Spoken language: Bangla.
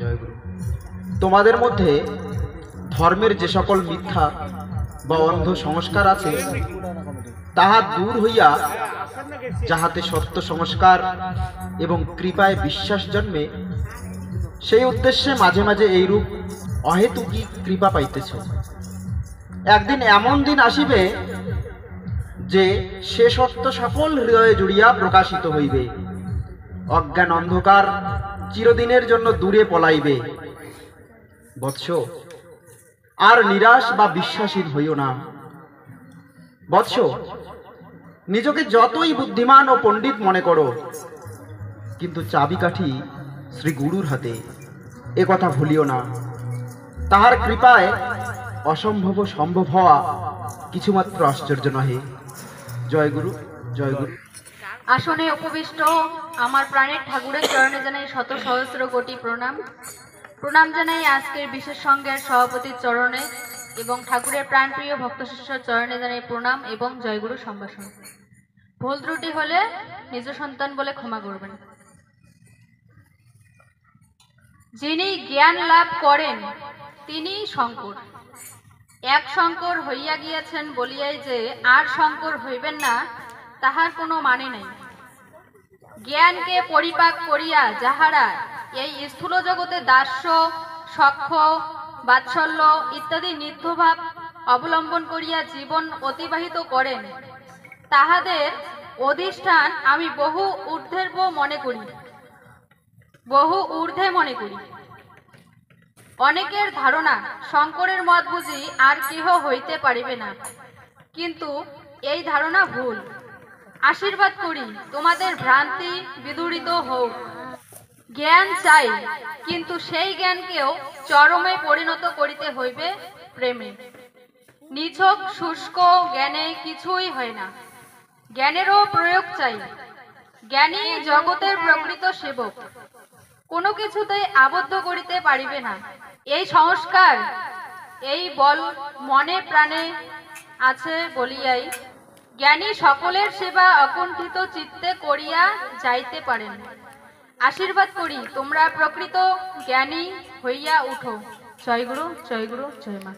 জয়গুরু। তোমাদের মধ্যে ধর্মের যে সকল মিথ্যা বা অন্ধ সংস্কার আছে তাহা দূর হইয়া যাহাতে সত্য সংস্কার এবং কৃপায় বিশ্বাস জন্মে, সেই উদ্দেশ্যে মাঝে মাঝে এইরূপ অহেতুকী কৃপা পাইতেছ। একদিন এমন দিন আসিবে যে সে সত্য সকল হৃদয়ে জুড়িয়া প্রকাশিত হইবে। অজ্ঞান অন্ধকার চিরদিনের জন্য দূরে পলাইবে। বৎস, আর নিরাশ বা বিশ্বাসীন হইও না। বৎস, নিজকে যতই বুদ্ধিমান ও পণ্ডিত মনে করো, কিন্তু চাবিকাঠি শ্রী গুরুর হাতে, এ কথা ভুলিও না। তাহার কৃপায় অসম্ভব সম্ভব হওয়া কিছুমাত্র আশ্চর্য নহে। জয়গুরু, জয়গুরু। আসনে উপবিষ্ট আমার প্রাণের ঠাকুরের চরণে জানাই শত সহস্র কোটি প্রণাম। প্রণাম জানাই আজকের বিশেষ সংঘের সভাপতির চরণে এবং ঠাকুরের প্রাণপ্রিয় ভক্ত শিষ্যর চরণে জানাই প্রণাম এবং জয়গুরু সম্ভাষণ। ভুল ত্রুটি হলে নিজ সন্তান বলে ক্ষমা করবেন। যিনি জ্ঞান লাভ করেন তিনি শঙ্কর। এক শঙ্কর হইয়া গিয়াছেন বলিয়াই যে আর শঙ্কর হইবেন না, তাহার কোনো মানে নাই। জ্ঞানকে পরিপাক করিয়া যাহারা এই স্থূল জগতে দাস্য, সখ্য, বাৎসল্য ইত্যাদি নিত্যভাব অবলম্বন করিয়া জীবন অতিবাহিত করেন, তাহাদের অধিষ্ঠান আমি বহু ঊর্ধ্বে মনে করি। অনেকের ধারণা শঙ্করের মত বুঝি আর কেহ হইতে পারিবে না, কিন্তু এই ধারণা ভুল। আশীর্বাদ করি তোমাদের ভ্রান্তি বিদূরিত হোক। জ্ঞান চাই, কিন্তু সেই জ্ঞানকেও চরমে পরিণত করিতে হইবে প্রেমে। নিছক শুষ্ক জ্ঞানে কিছুই হয় না, জ্ঞানেরও প্রয়োগ চাই। জ্ঞানী জগতের প্রকৃত সেবক, কোনো কিছুতেই আবদ্ধ করিতে পারিবে না। এই সংস্কার, এই বল মনে প্রাণে আছে বলিয়াই জ্ঞানী সকলের সেবা অকুণ্ঠিত চিত্তে করিয়া যাইতে পারেন। আশীর্বাদ করি তোমরা প্রকৃত জ্ঞানী হইয়া উঠো। জয়গুরু, জয়গুরু, জয় মা।